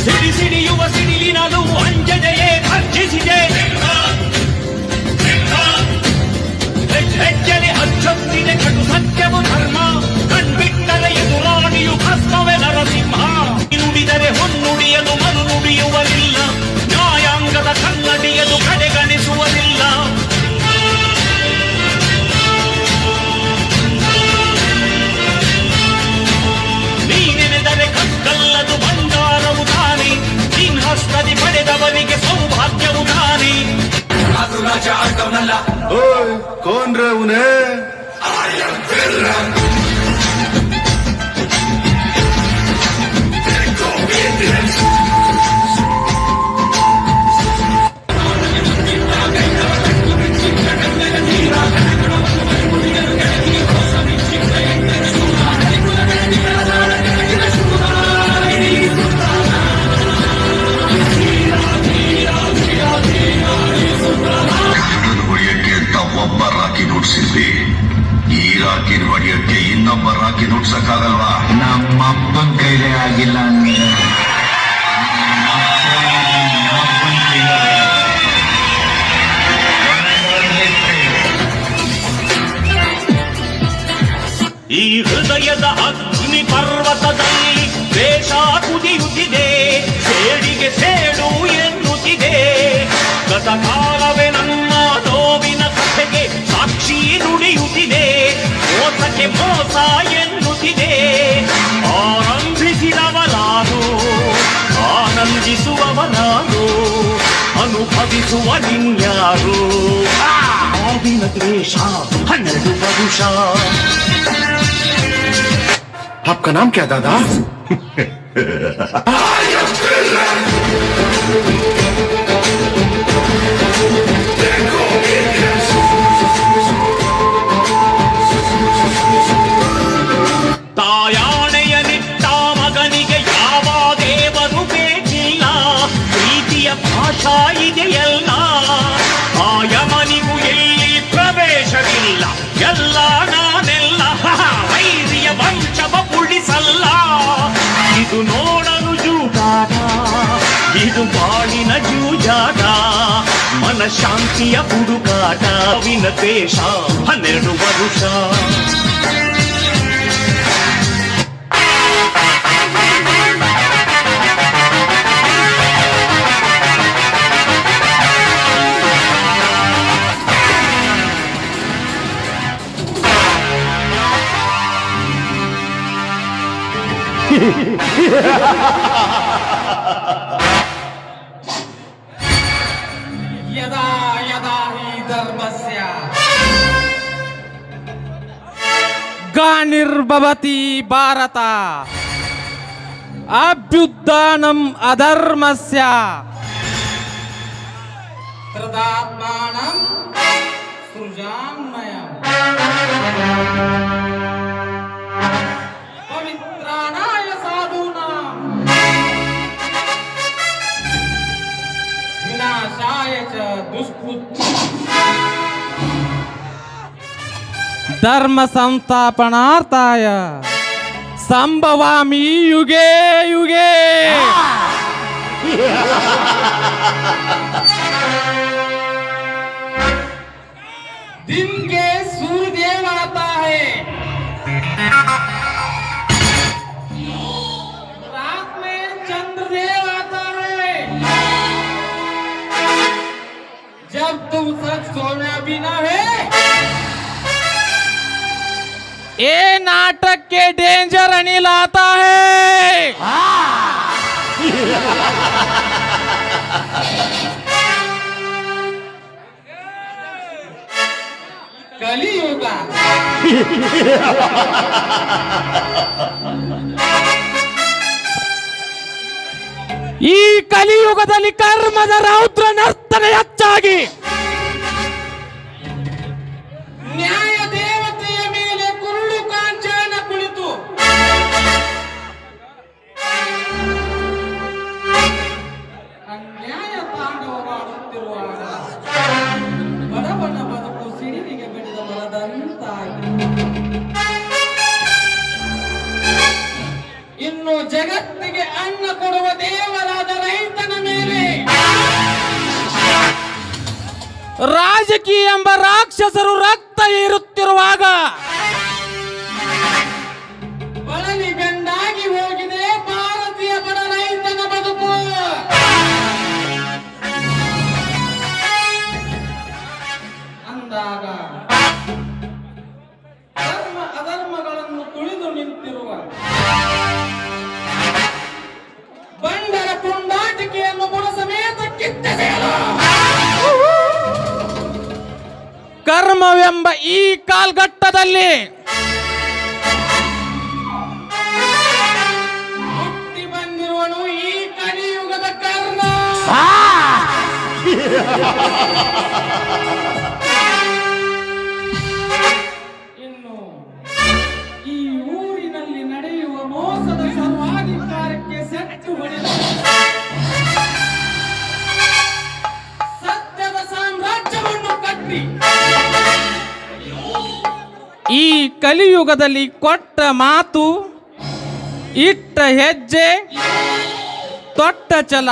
ಸಿಡಿಯುವ ಸಿಡಿಲಿನಲು ಅಂಜದೆಯೇ ಭರ್ಜಿಸಿದೆ. ಹೆಜ್ಜೆಲೆ ಅಚ್ಚೊತ್ತಿದೆ ಕಟು ಸತ್ಯವು ಧರ್ಮ. ಕಣ್ಬಿಟ್ಟರೆ ಎದುರಾಣಿಯು ಭಸ್ಮವೇ ನರಸಿಂಹ. ನುಡಿದರೆ ಹೊನ್ನುಡಿಯಲು ಮನು ನುಡಿಯುವರಿಲ್ಲ. ನ್ಯಾಯಾಂಗದ ಕನ್ನಡಿಯಲು ಕಡೆಗಣಿಸುವರಿಲ್ಲ. ನೀನೆನೆದರೆ ಕಕ್ಕಲ್ಲದು ಬಂಗಾರವು ತಾನೆ. ನೀನ್ ಹಸ್ತದಿ ಪಡೆದವನಿಗೆ ಸೌಭಾಗ್ಯವು ತಾನೆ. ರಾಜ ಆಟವನಲ್ಲ. ಓಯ್ ಕೌನ್ ರೇ ಉನ್ಹೇ? ಒಬ್ಬ ರಾಕಿ ನುಡ್ಸಿದ್ವಿ. ಈ ರಾಕಿ ಹೊಡೆಯಕ್ಕೆ ಇನ್ನೊಬ್ಬ ರಾಕಿ ನುಡ್ಸಕ್ಕಾಗಲ್ವಾ? ನಮ್ಮಪ್ಪನ ಕೈಲೇ ಆಗಿಲ್ಲ ಅಂದ್ರೆ ಈ ಹೃದಯದ ಅಗ್ನಿ ಪರ್ವತದಲ್ಲಿ ದ್ವೇಷ ಕುದಿಯುತ್ತಿದೆ. ಸೇಡಿಗೆ ಸೇಡು ಎನ್ನುತ್ತಿದೆ. ಗತಕಾಲವೇ ನಮ್ಮ ನೋವಿನ ಕಥೆಗೆ ಸಾಕ್ಷಿ ನುಡಿಯುತ್ತಿದೆ. ಮೋಸಕ್ಕೆ ಮೋಸ ಎನ್ನುತ್ತಿದೆ. ಆರಂಭಿಸಿದವನಾನು, ಆನಂದಿಸುವವನಾನು, ಅನುಭವಿಸುವ ನಿನ್ಯಾರು. ಸಾವಿನ ದ್ವೇಷ 12 ವರುಷ. आपका नाम क्या दादा? ತಾಯಾಣೆಯ ನಿಟ್ಟ ಮಗನಿಗೆ ಯಾವ ದೇವರು ಬೇಕಿಲ್ಲ. ಪ್ರೀತಿಯ ಭಾಷಾ ಇದೆಯಲ್ಲ. ಆಯಮನಿಗೂ ಎಲ್ಲಿ ಪ್ರವೇಶವಿಲ್ಲ. ಎಲ್ಲ ನಾನೆಲ್ಲ ವೈರಿಯ ವಂಶವ ಉಳಿಸಲ್ಲ. ಇದು ನೋಡಲು ಜೂಜಾಟ, ಇದು ಬಾಳಿನ ಜೂಜಾಟ. ಮನಶಾಂತಿಯ ಹುಡುಕಾಟ. ವಿನ ದ್ವೇಷ 12 ವರುಷ. ಯದಾ ಯದಾ ಹಿ ಧರ್ಮಸ್ಯ ಗ್ಲಾನಿರ್ಭವತಿ ಭಾರತ ಅಭ್ಯುತ್ಥಾನಂ ಅಧರ್ಮಸ್ಯ ತದಾತ್ಮಾನಂ ಸೃಜಾಮ್ಯಯಂ. ಪವಿತ್ರಾಣಾಯ ಸಾಧೂನಾಂ ವಿನಾಶಾಯ ಚ ದುಷ್ಕೃತ್ಯ ಧರ್ಮ ಸಂಸ್ಥಾಪನಾರ್ಥಾಯ ಸಂಭವಾಮಿ ಯುಗೆ ಯುಗೆ. दिन के सूर्यदेव आता है, रात में चंद्रदेव आता है. जब तुम सच सोना भी ना है, ये नाटक के डेंजर अनिल आता है. ಕಲಿಯುಗ. ಈ ಕಲಿಯುಗದಲ್ಲಿ ಕರ್ಮದ ರೌದ್ರ ನರ್ತನ ಹೆಚ್ಚಾಗಿ ನ್ಯಾಯ ದೇವತೆಯ ಮೇಲೆ ಕುರುಡು ಕಾಂಚಾನ ಕುಳಿತು ಅನ್ಯಾಯ ತಾಂಡವವಾಡುತ್ತಿರುವಾಗ ಬಡವನ ಬದುಕು ಸಿಡಿಲಿಗೆ ಬೆಳೆದ ಮರದಂತಾಗಿ. ಇನ್ನು ಜಗತ್ತಿಗೆ ಅನ್ನ ಕೊಡುವ ದೇವರ ರಾಜಕೀಯ ಎಂಬ ರಾಕ್ಷಸರು ರಕ್ತ ಹೀರುತ್ತಿರುವಾಗ ಬಳಲಿ ಬೆಂಡಾಗಿ ಹೋಗಿದೆ ಭಾರತೀಯ ಬಡ ರೈತನ ಬದುಕು. ಅಂದಾಗ ಧರ್ಮ ಅಧರ್ಮಗಳನ್ನು ತುಳಿದು ನಿಂತಿರುವ ಬಂಡರ ಪುಂಡಾಟಿಕೆಯನ್ನು ಬುಡ ಸಮೇತ ಕಿತ್ತೆಸೆಯಲು ಕರ್ಮವೆಂಬ ಈ ಕಾಲ್ಘಟ್ಟದಲ್ಲಿ ಹುಟ್ಟಿ ಬಂದಿರುವನು ಈ ಕಲಿಯುಗದ ಕರ್ಣ. ಇನ್ನು ಈ ಊರಿನಲ್ಲಿ ನಡೆಯುವ ಮೋಸದ ಸರ್ವಾಧಿಕಾರಕ್ಕೆ ಸೆಟ್ಟು ಹೊಡೆದ ಸತ್ಯದ ಸಾಮ್ರಾಜ್ಯವನ್ನು ಕಟ್ಟಿ ಈ ಕಲಿಯುಗದಲ್ಲಿ ಕೊಟ್ಟ ಮಾತು, ಇಟ್ಟ ಹೆಜ್ಜೆ, ತೊಟ್ಟ ಛಲ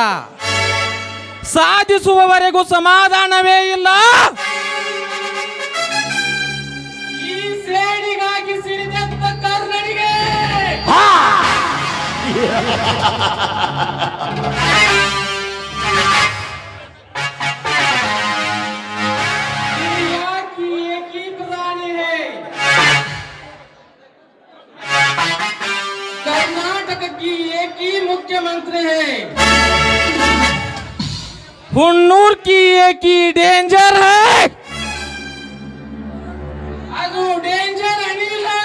ಸಾಧಿಸುವವರೆಗೂ ಸಮಾಧಾನವೇ ಇಲ್ಲ. ಈ ಸೇಡಿಗಾಗಿ ಸಿಡಿದೆದ್ದ ಕರ್ಣನಿಗೆ एक ही प्रधानी है, कर्नाटक की एक ही मुख्यमंत्री है. हुन्नूर की एक ही डेंजर है. ಅದು ಡೇಂಜರ್ ಅನಿಲ್ है.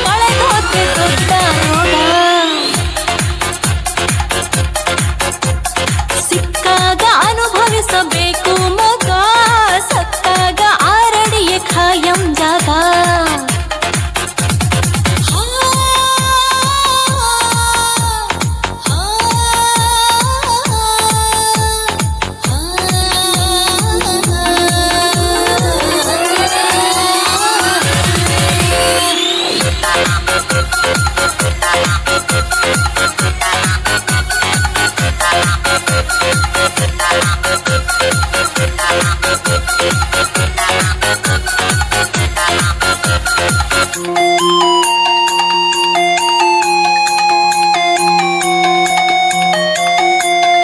ಮಳೆಗೋತೆ ದೊಡ್ಡ ರೋಗ ಸಿಕ್ಕಾಗ ಅನುಭವಿಸಬೇಕು ಮಗ, ಸತ್ತಾಗ ಆರಡಿಯ ಖಾಯಂ ಜಾಗ.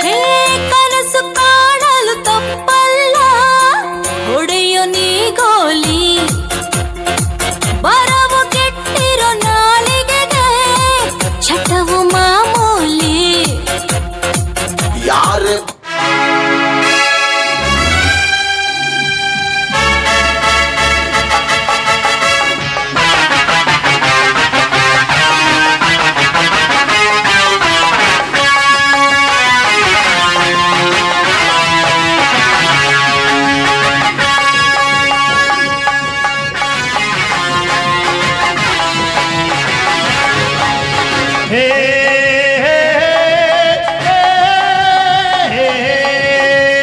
ಹೇ ಕನಸು ಕಾಣಲು ತಪ್ಪಲ್ಲ, ಹೊಡೆಯು ನೀ ಗೋಲಿ. ಬರವು ಕೆಟ್ಟಿರೋ ನಾಲಿಗೆಗೆ ಚಟವು ಮಾಮೂಲಿ. ಹೇ ಹೇ, ಹೇ, ಹೇ, ಹೇ.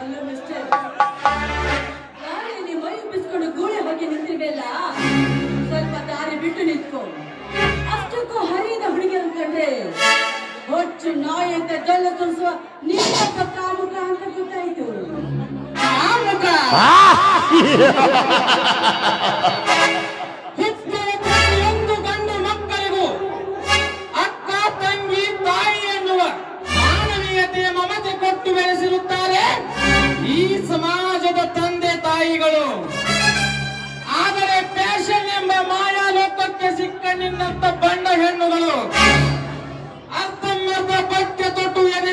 ಅಲ್ಲ ಮಿಸ್ಟರ್, ನಾಳೆ ನೀವು ಮೈ ಬಿಸ್ಕೊಂಡು ಗೂಳೆ ಹೋಗಿ ನಿಂತಿರ್ಬೇಲ್ಲ, ಸ್ವಲ್ಪ ದಾರಿ ಬಿಟ್ಟು ನಿಂತ್ಕೊ. ಅಷ್ಟಕ್ಕೂ ಹರಿದ ಹುಡುಗಿಯರು ಕಂಡ್ರೆ ಹೊಚ್ಚು ನಾಯಿ ಅಂತ ಜಲ್ಲ ತೋರಿಸುವ ನಿಮ್ಮ ಕಾಮುಕ ಅಂತ ಗೊತ್ತಾಯ್ತು. ಕಾಮುಕ ಹುಟ್ಟಿದ ಪ್ರತಿಯೊಂದು ಗಂಡು ಮಕ್ಕಳಿಗೂ ಅಕ್ಕ, ತಂಗಿ, ತಾಯಿ ಎನ್ನುವ ಮಾನವೀಯತೆಯ ಮಮತೆ ಕೊಟ್ಟು ಬೆಳೆಸಿರುತ್ತಾರೆ ಈ ಸಮಾಜದ ತಂದೆ ತಾಯಿಗಳು. ಆದರೆ ಫ್ಯಾಷನ್ ಎಂಬ ಮಾಯಾಲೋಕಕ್ಕೆ ಸಿಕ್ಕ ನಿನ್ನಂತ ಬಂಡ ಹೆಣ್ಣುಗಳು ಅರ್ಧಂಬರ್ಧ ಪಠ್ಯ ತೊಟ್ಟು ಎದೆ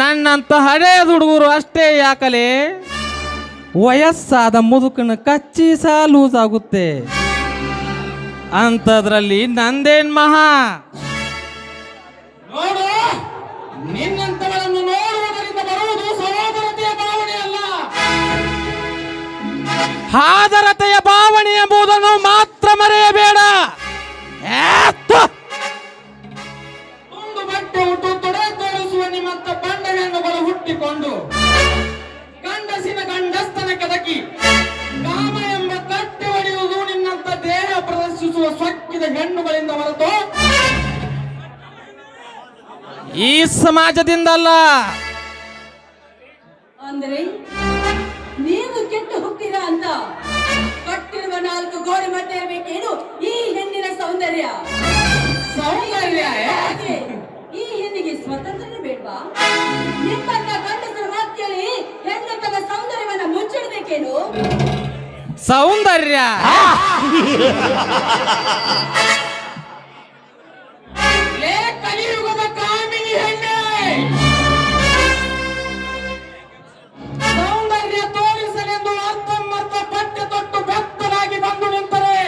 ನನ್ನಂತ ಹಳೆಯ ಹುಡುಗರು ಅಷ್ಟೇ ಯಾಕಲೆ, ವಯಸ್ಸಾದ ಮುದುಕನ ಕಚ್ಚಿ ಸಹ ಲೂಸ್ ಆಗುತ್ತೆ. ಅಂಥದ್ರಲ್ಲಿ ನಂದೇನ್ ಮಹಾ. ನೋಡು, ನಿನ್ನಂತಗಳನ್ನು ನೋಡುವುದರಿಂದ ಬರುವುದು ಸಹೋದರತೆಯ ಭಾವನೆ ಅಲ್ಲ, ಹಾದರತೆಯ ಭಾವನೆ ಎಂಬುದನ್ನು ಮಾತ್ರ ಮರೆಯಬೇಡ. ಒಂದು ಬಟ್ಟೆ ಹುಟ್ಟು ತೊಡೆ ತೋರಿಸುವ ನಿಮ್ಮಂತ ಬಂಡ ಹೆಣ್ಣುಗಳು ಹುಟ್ಟಿಕೊಂಡು ಗಂಡಸಿನ ಗಂಡಸ್ತನ ಕೆದಕಿ ಕಾಮ ಎಂಬ ಕಟ್ಟೆ ಹೊಡೆಯುವುದು ನಿನ್ನಂತ ದೇಹ ಪ್ರದರ್ಶಿಸುವ ಸೊಕ್ಕಿದ ಹೆಣ್ಣುಗಳಿಂದ ಹೊರತು ಈ ಸಮಾಜದಿಂದಲ್ಲ. ಅಂದ್ರೆ ನೀವು ಕೆಟ್ಟು ಹೋಗ್ತೀರಾ ಅಂತ ಕಟ್ಟಿರುವ 4 ಗೋಡೆ ಮಧ್ಯೆ ಇರಬೇಕೇನು ಈ ಹೆಣ್ಣಿನ ಸೌಂದರ್ಯ? ಸೌಂದರ್ಯ ಹಾಗೆ ಈ ಹೆಣ್ಣಿಗೆ ಸ್ವತಂತ್ರನೇ ಬೇಡ್ವಾ? ನಿಮ್ಮನ್ನ ಗಂಡಸರ ಮಾತು ಕೇಳಿ ಹೆಣ್ಣು ತನ್ನ ಸೌಂದರ್ಯವನ್ನ ಮುಚ್ಚಿಡ್ಬೇಕೇನು? ಸೌಂದರ್ಯ ಲೇ ಕಲಿಯುಗದ ಕಾಮಿನಿ ಹೆಣ್ಣೆ, ಸೌಂದರ್ಯ ತೋರಿಸಲೆಂದು ಅರ್ಥಮರ್ಥ ಪಟ್ಟೆ ತೊಟ್ಟು ಬೆತ್ತಲಾಗಿ ಬಂದು ನಿಂತರೆ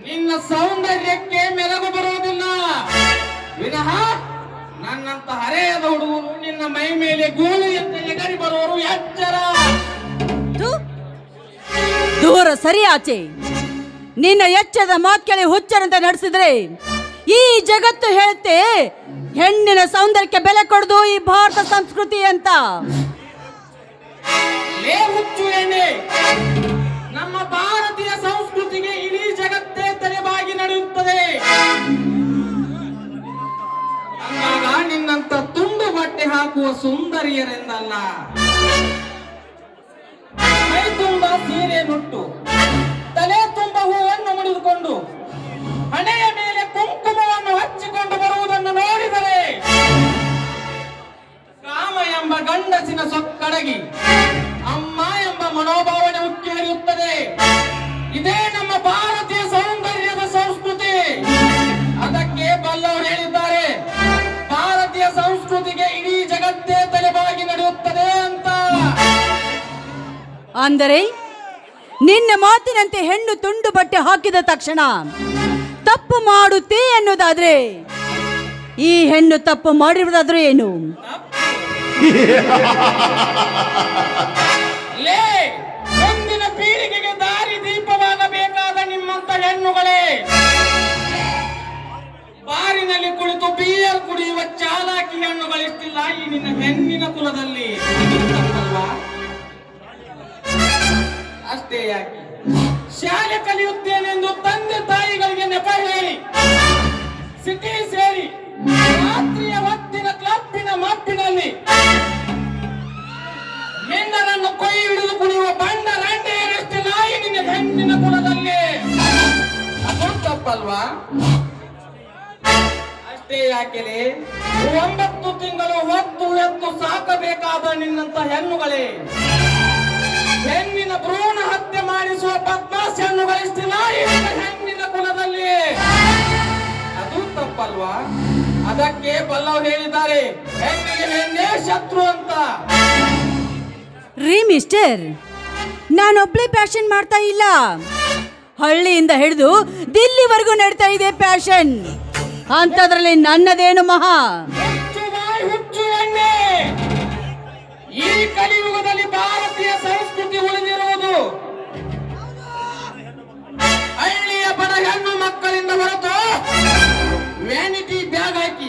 ನಿನ್ನ ಸೌಂದರ್ಯಕ್ಕೆ ಮೆಲಗು ಬರುವುದಿಲ್ಲ ವಿನಃ ನನ್ನಂತ ಹರೆಯದ ಹುಡುಗರು ನಿನ್ನ ಮೈ ಮೇಲೆ ಗೂಳಿಯಂತೆ ಎಗರಿ ಬರುವರು. ಎಚ್ಚರ. ದೂರ ಸರಿ ಆಚೆ. ನಿನ್ನ ಎಚ್ಚರದ ಮಾತು ಕೇಳಿ ಹುಚ್ಚರಂತೆ ನಡೆಸಿದ್ರೆ ಈ ಜಗತ್ತು ಹೇಳುತ್ತೆ ಹೆಣ್ಣಿನ ಸೌಂದರ್ಯಕ್ಕೆ ಬೆಲೆ ಕೊಡುದು ಈ ಭಾರತ ಸಂಸ್ಕೃತಿ ಅಂತ. ಲೇ ಹುಚ್ಚು ಎಣ್ಣೆ, ನಮ್ಮ ಭಾರತೀಯ ಸಂಸ್ಕೃತಿಗೆ ಇಡೀ ಜಗತ್ತೇ ತಲೆಬಾಗಿ ನಡೆಯುತ್ತದೆ. ಅಂದಾಗ ನಿನ್ನಂತ ತುಂಡು ಬಟ್ಟೆ ಹಾಕುವ ಸುಂದರಿಯರೆಂದಲ್ಲ, ಮೈ ತುಂಬ ಸೀರೆ ನುಟ್ಟು ತಲೆ ತುಂಬ ಹೂವನ್ನು ಮುಡಿದುಕೊಂಡು ಹಣೆಯ ಮೇಲೆ ಕುಂಕುಮವನ್ನು ಹಚ್ಚಿಕೊಂಡು ಬರುವುದನ್ನು ನೋಡಿದರೆ ಕಾಮ ಎಂಬ ಗಂಡಸಿನ ಸೊಕ್ಕಡಗಿ ಅಮ್ಮ ಎಂಬ ಮನೋಭಾವನೆ ಉಕ್ಕಿ ಹರಿಯುತ್ತದೆ. ಇದೇ ನಮ್ಮ ಭಾರತೀಯ ಸೌಂದರ್ಯದ ಸಂಸ್ಕೃತಿ. ಅದಕ್ಕೆ ಬಲ್ಲವರು ಹೇಳಿದ್ದಾರೆ, ಭಾರತೀಯ ಸಂಸ್ಕೃತಿಗೆ ಇಡೀ ಜಗತ್ತೇ ತಲೆಬಾಗಿ ನಡೆಯುತ್ತದೆ ಅಂತ. ಅಂದರೆ ನಿನ್ನ ಮಾತಿನಂತೆ ಹೆಣ್ಣು ತುಂಡು ಬಟ್ಟೆ ಹಾಕಿದ ತಕ್ಷಣ ತಪ್ಪು ಮಾಡುತ್ತೆ ಎನ್ನುವುದಾದ್ರೆ ಈ ಹೆಣ್ಣು ತಪ್ಪು ಮಾಡಿರುವುದಾದ್ರೂ ಏನು? ಲೇ, ಮುಂದಿನ ಪೀಳಿಗೆಗೆ ದಾರಿ ದೀಪವಾಗಬೇಕಾದ ನಿಮ್ಮಂತ ಹೆಣ್ಣುಗಳೇ, ಬಾರಿನಲ್ಲಿ ಕುಳಿತು ಬಿಯರ್ ಕುಡಿಯುವ ಚಾಲಾಕಿ ಹೆಣ್ಣುಗಳಿಷ್ಟಿಲ್ಲ ಈ ನಿನ್ನ ಹೆಣ್ಣಿನ ಕುಲದಲ್ಲಿ. ಅಲ್ವಾ? ಅಷ್ಟೇ ಯಾಕೆ, ಶಾಲೆ ಕಲಿಯುತ್ತೇನೆಂದು ತಂದೆ ತಾಯಿಗಳಿಗೆ ನೆಪ ಹೇಳಿ ಸಿಟಿ ಸೇರಿ ರಾತ್ರಿಯ ಹೊತ್ತಿನ ಕ್ಲಬ್ಬಿನ ಮಪ್ಪಿನಲ್ಲಿ ಮೆಂಡರನ್ನು ಕೊಯ್ ಹಿಡಿದು ಕುಡಿಯುವ ಬಂಡ ರಂಡೆಯರಷ್ಟೇ ನಾಯಿ ನಿನ್ನ ಹೆಣ್ಣಿನ ಕುಲದಲ್ಲಿ. ಅದು ತಪ್ಪಲ್ವಾ? ಅಷ್ಟೇ ಯಾಕೆಲೆ, 9 ತಿಂಗಳು ಹೊತ್ತು ಎತ್ತು ಸಾಕಬೇಕಾದ ನಿನ್ನಂತ ಹೆಣ್ಣುಗಳೇ ಹೆಣ್ಣಿನ ಭ್ರೂಣ ಹತ್ಯೆ ಮಾಡಿಸುವ ಬದ್ಮಾಸ್ ಹೆಣ್ಣುಗಳಿಷ್ಟಿಲ್ಲ ಈ ಹೆಣ್ಣಿನ ಕುಲದಲ್ಲಿ. ಅದು ತಪ್ಪಲ್ವಾ? ಅದಕ್ಕೆ ಬಲ್ಲವರು ಹೇಳಿದ್ದಾರೆ, ಹೆಣ್ಣಿಗೆ ಹೆಣ್ಣೇ ಶತ್ರು ಅಂತ. ರೀ ಮಿಸ್ಟರ್, ನಾನೊಬ್ಳೆ ಪ್ಯಾಷನ್ ಮಾಡ್ತಾ ಇಲ್ಲ, ಹಳ್ಳಿಯಿಂದ ಹಿಡಿದು ದಿಲ್ಲಿವರೆಗೂ ನಡೀತಾ ಇದೆ ಪ್ಯಾಷನ್. ಅಂತದ್ರಲ್ಲಿ ನನ್ನದೇನು ಮಹಾ. ಹುಚ್ಚು ಬಾಯಿ ಹುಚ್ಚು ಎಣ್ಣೆ, ಈ ಕಲಿಯುಗದಲ್ಲಿ ಭಾರತೀಯ ಸಂಸ್ಕೃತಿ ಉಳಿದಿರುವುದು ಹಳ್ಳಿಯ ಬಡ ಹೆಣ್ಣು ಮಕ್ಕಳಿಂದ ಹೊರತು ವ್ಯಾನಿಟಿ ಬ್ಯಾಗ್ ಹಾಕಿ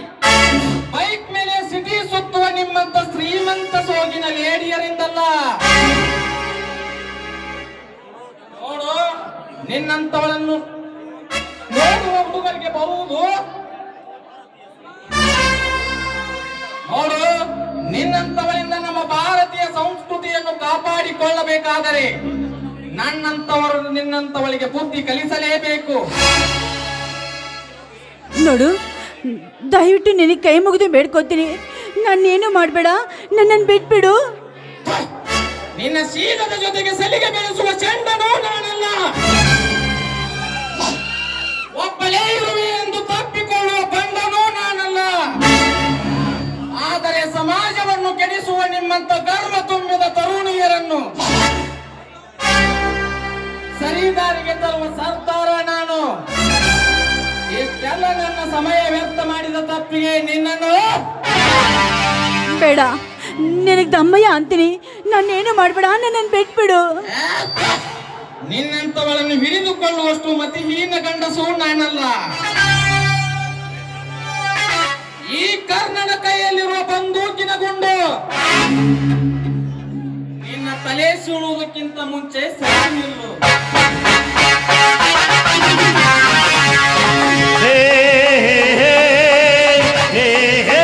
ಬೈಕ್ ಮೇಲೆ ಸಿಟಿ ಸುತ್ತುವ ನಿಮ್ಮಂತ ಶ್ರೀಮಂತ ಸೋಗಿನ ಲೇಡಿಯರಿಂದಲ್ಲ. ನೋಡು, ನಿನ್ನಂತವಳನ್ನು ನೋಡುವ ಹುಡುಗರಿಗೆ ಬರುವುದು, ನೋಡು, ನಿನ್ನಂತವರಿಂದ ನಮ್ಮ ಭಾರತೀಯ ಸಂಸ್ಕೃತಿಯನ್ನು ಕಾಪಾಡಿಕೊಳ್ಳಬೇಕಾದರೆ ನನ್ನಂತವರು ನಿನ್ನಂತವಳಿಗೆ ಬುದ್ಧಿ ಕಲಿಸಲೇಬೇಕು. ನೋಡು, ದಯವಿಟ್ಟು ನಿನಗೆ ಕೈ ಮುಗಿದು ಬೇಡ್ಕೋತೀನಿ, ನಾನೇನು ಮಾಡಬೇಡ, ನನ್ನನ್ನು ಬಿಟ್ಬಿಡು. ನಿನ್ನ ಶೀಲದ ಜೊತೆಗೆ ಸಲಿಗೆ ಬೆಳೆಸುವ ಚೆಂಡನು ನಾನಲ್ಲ. ಒಬ್ಬಳೇ ಇರುವೆ ಎಂದು ತಪ್ಪಿಕೊಳ್ಳುವ ಬಂಡನೂ ನಾನಲ್ಲ. ನಿಮ್ಮಂತ ಗರ್ವ ತುಂಬಿದ ತರುಣಿಯರನ್ನು ಸರಿದಾರಿಗೆ ತರುವ ಸರ್ದಾರ ನಾನು. ಇಷ್ಟೆಲ್ಲ ನನ್ನ ಸಮಯ ವ್ಯರ್ಥ ಮಾಡಿದ ತಪ್ಪಿಗೆ ನಿನ್ನನ್ನು ಬೇಡ, ನಿನಗೆ ದಮ್ಮಯ್ಯ ಅಂತೀನಿ, ನಾನೇನು ಮಾಡ್ಬೇಡ, ನನ್ನನ್ನು ಬಿಟ್ಬಿಡು. ನಿನ್ನಂತವಳನ್ನು ಹಿಡಿದುಕೊಳ್ಳುವಷ್ಟು ಮತಿಹೀನ ಗಂಡಸು ನಾನಲ್ಲ. ಈ ಕರ್ಣನ ಕೈಯಲ್ಲಿರುವ ಬಂದೂಕಿನ ಗುಂಡು ನಿನ್ನ ತಲೆ ಸೀಳುವುದಕ್ಕಿಂತ ಮುಂಚೆ ಸರಿ ನಿಲ್ಲು. ಹೇ ಹೇ ಹೇ ಹೇ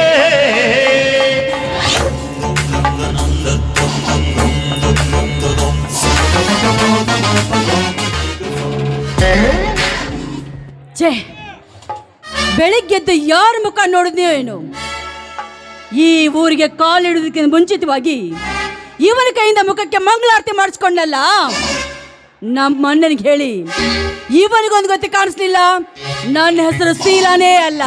ಛೇ, ಬೆಳಿಗ್ಗೆದ್ದು ಯಾರ ಮುಖ ನೋಡಿದ್ಯೋ ಏನು? ಈ ಊರಿಗೆ ಕಾಲಿಡುವುದಕ್ಕಿಂತ ಮುಂಚಿತವಾಗಿ ಇವನ ಕೈಯಿಂದ ಮುಖಕ್ಕೆ ಮಂಗಳಾರತಿ ಮಾಡಿಸ್ಕೊಂಡಲ್ಲ. ನಮ್ಮ ಅಣ್ಣನಿಗೆ ಹೇಳಿ ಇವನಿಗೊಂದು ಗೊತ್ತಿ ಕಾಣಿಸ್ಲಿಲ್ಲ, ನನ್ನ ಹೆಸರು ಶೀಲಾನೇ ಅಲ್ಲ.